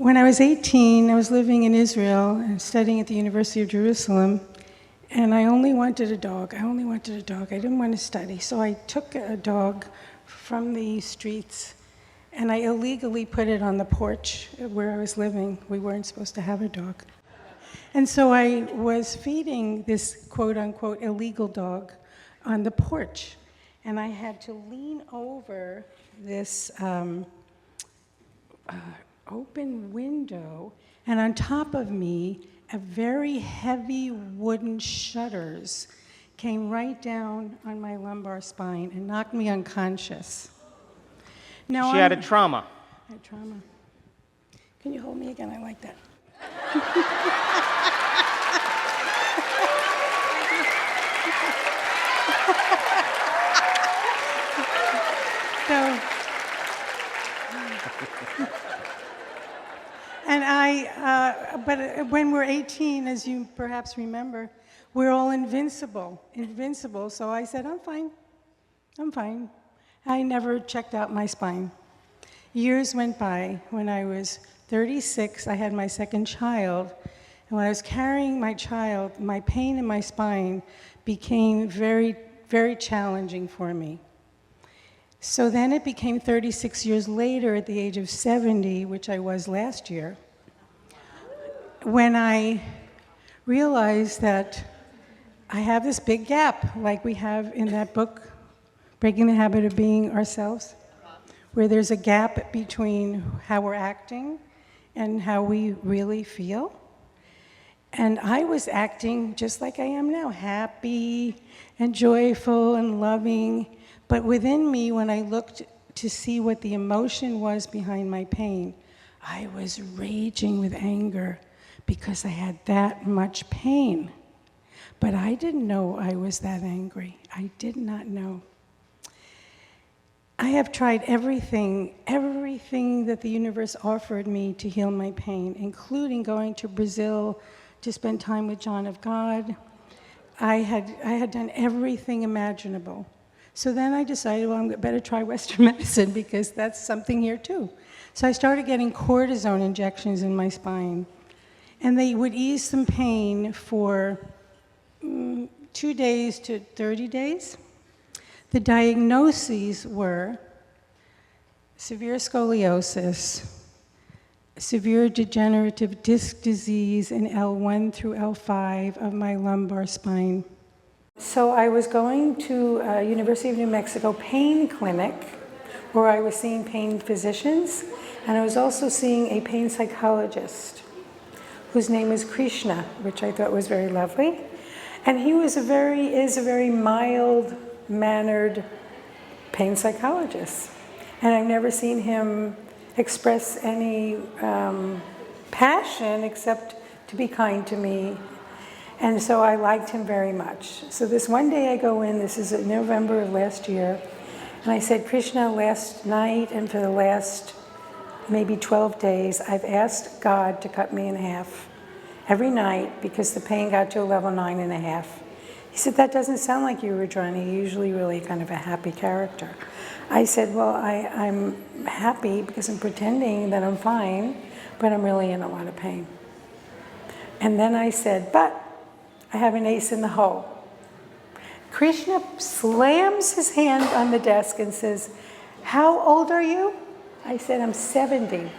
When I was 18, I was living in Israel and studying at the University of Jerusalem, and I only wanted a dog. I didn't want to study. So I took a dog from the streets, and I illegally put it on the porch where I was living. We weren't supposed to have a dog. And so I was feeding this quote-unquote illegal dog on the porch, and I had to lean over this open window, and on top of me, a very heavy wooden shutters came right down on my lumbar spine and knocked me unconscious. Now She had a trauma. I had trauma. Can you hold me again? I like that. But when we're 18, as you perhaps remember, we're all invincible. So I said, I'm fine. I never checked out my spine. Years went by. When I was 36, I had my second child. And when I was carrying my child, my pain in my spine became very, very challenging for me. So then it became 36 years later, at the age of 70, which I was last year, when I realized that I have this big gap, like we have in that book, Breaking the Habit of Being Ourselves, where there's a gap between how we're acting and how we really feel. And I was acting just like I am now, happy and joyful and loving. But within me, when I looked to see what the emotion was behind my pain, I was raging with anger because I had that much pain. But I didn't know I was that angry. I did not know. I have tried everything that the universe offered me to heal my pain, including going to Brazil to spend time with John of God. I had done everything imaginable. So then I decided, well, I better try Western medicine because that's something here too. So I started getting cortisone injections in my spine. And they would ease some pain for 2 days to 30 days. The diagnoses were severe scoliosis, severe degenerative disc disease in L1 through L5 of my lumbar spine. So I was going to University of New Mexico pain clinic where I was seeing pain physicians, and I was also seeing a pain psychologist whose name is Krishna, which I thought was very lovely. And he is a very mild-mannered pain psychologist. And I've never seen him express any passion except to be kind to me. And so I liked him very much. So this one day I go in, this is in November of last year, and I said, Krishna, last night and for the last maybe 12 days, I've asked God to cut me in half every night because the pain got to a level 9.5. He said, that doesn't sound like you, Rudrani. You're usually really kind of a happy character. I said, well, I'm happy because I'm pretending that I'm fine, but I'm really in a lot of pain. And then I said, but I have an ace in the hole. Krishna slams his hand on the desk and says, how old are you? I said, I'm 70.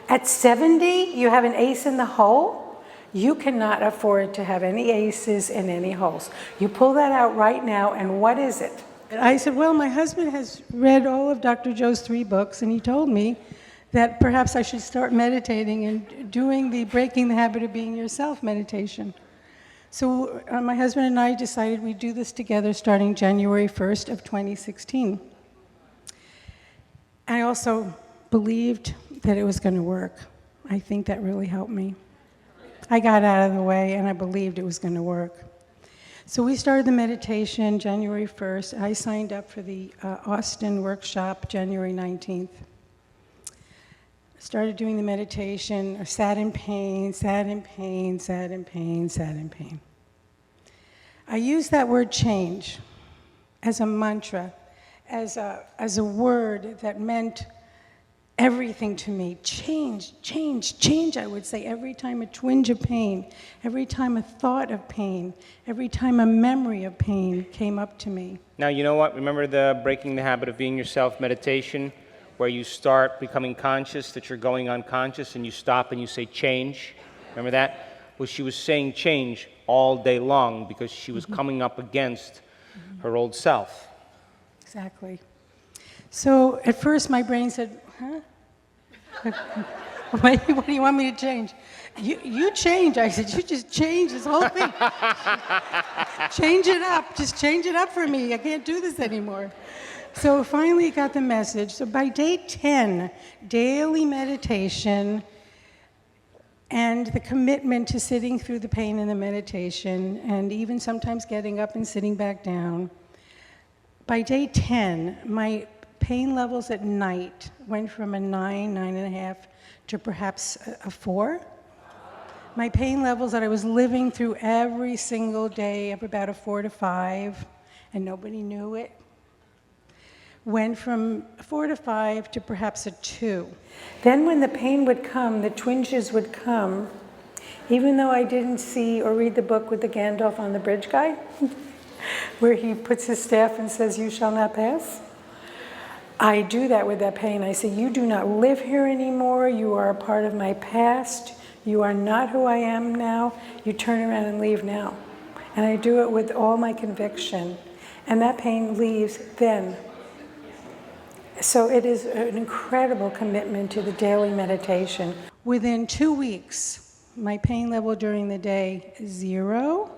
At 70, you have an ace in the hole? You cannot afford to have any aces in any holes. You pull that out right now, and what is it? I said, well, my husband has read all of Dr. Joe's 3 books, and he told me that perhaps I should start meditating and doing the Breaking the Habit of Being Yourself meditation. So my husband and I decided we'd do this together starting January 1st of 2016. I also believed that it was going to work. I think that really helped me. I got out of the way and I believed it was going to work. So we started the meditation January 1st. I signed up for the Austin workshop January 19th. Started doing the meditation, sat in pain. I used that word change as a mantra, as a word that meant everything to me. Change, change, change, I would say. Every time a twinge of pain, every time a thought of pain, every time a memory of pain came up to me. Now, you know what? Remember the Breaking the Habit of Being Yourself meditation, where you start becoming conscious that you're going unconscious, and you stop and you say, change? Remember that? Well, she was saying change all day long because she was coming up against her old self. Exactly. So at first my brain said, huh? What do you want me to change? You change. I said, you just change this whole thing. Change it up. Just change it up for me. I can't do this anymore. So finally got the message. So by day 10, daily meditation and the commitment to sitting through the pain in the meditation, and even sometimes getting up and sitting back down. By day 10, my pain levels at night went from a 9, 9.5 to perhaps a 4. My pain levels that I was living through every single day of about a 4 to 5, and nobody knew it, went from 4 to 5 to perhaps a 2. Then when the pain would come, the twinges would come, even though I didn't see or read the book with the Gandalf on the bridge guy, where he puts his staff and says, you shall not pass. I do that with that pain. I say, you do not live here anymore. You are a part of my past. You are not who I am now. You turn around and leave now. And I do it with all my conviction. And that pain leaves then. So it is an incredible commitment to the daily meditation. Within 2 weeks, my pain level during the day is 0.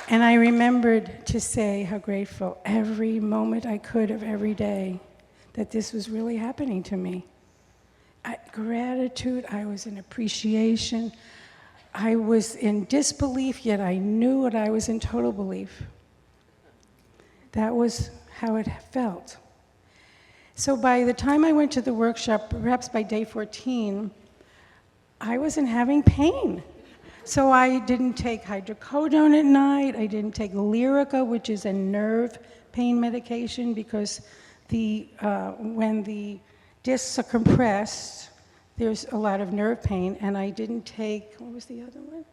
And I remembered to say how grateful every moment I could of every day that this was really happening to me. Gratitude, I was in appreciation. I was in disbelief, yet I knew it. I was in total belief. That was how it felt. So by the time I went to the workshop, perhaps by day 14, I wasn't having pain. So I didn't take hydrocodone at night. I didn't take Lyrica, which is a nerve pain medication, because when the discs are compressed, there's a lot of nerve pain, and I didn't take, what was the other one?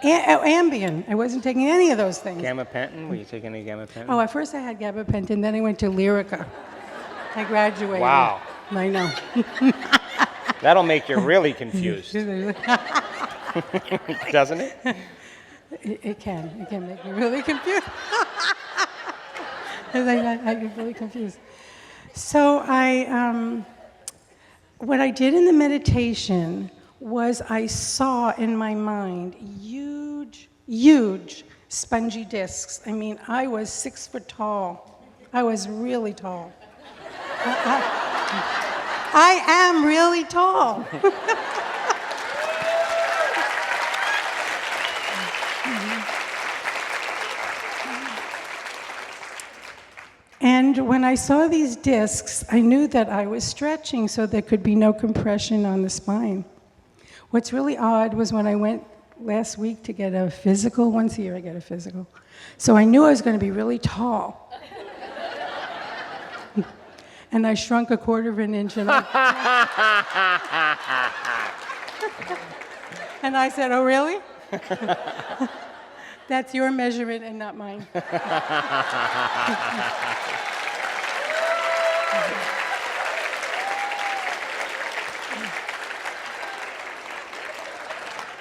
Ambien. I wasn't taking any of those things. Gabapentin? Were you taking any gabapentin? Oh, at first I had gabapentin, then I went to Lyrica. I graduated. Wow. I know. That'll make you really confused. Doesn't it? It can. It can make you really confused. I get really confused. So what I did in the meditation was I saw in my mind huge, huge spongy discs. I mean, I was 6 foot tall. I was really tall. I am really tall. And when I saw these discs, I knew that I was stretching, so there could be no compression on the spine. What's really odd was when I went last week to get a physical, once a year I get a physical, so I knew I was going to be really tall. And I shrunk 1/4 inch, and and I said, oh, really? That's your measurement and not mine.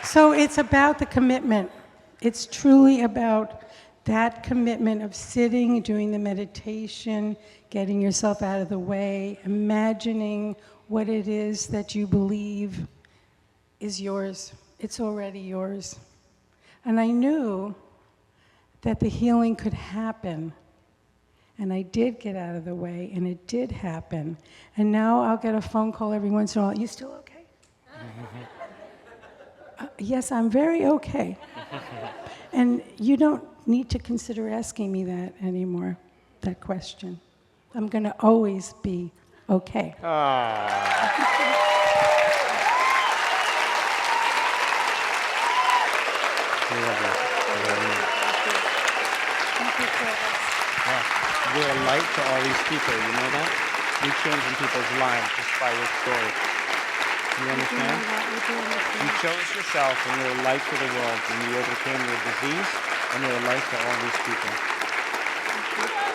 So it's about the commitment. It's truly about that commitment of sitting, doing the meditation, getting yourself out of the way, imagining what it is that you believe is yours. It's already yours. And I knew that the healing could happen. And I did get out of the way, and it did happen. And now I'll get a phone call every once in a while. You still okay? Yes, I'm very okay. And you don't need to consider asking me that anymore, that question. I'm going to always be okay. Aww. Yeah. You're a light to all these people. You know that? You're changing people's lives just by your story. You understand? You chose yourself, and you're a light to the world, and you overcame your disease, and you're a light to all these people.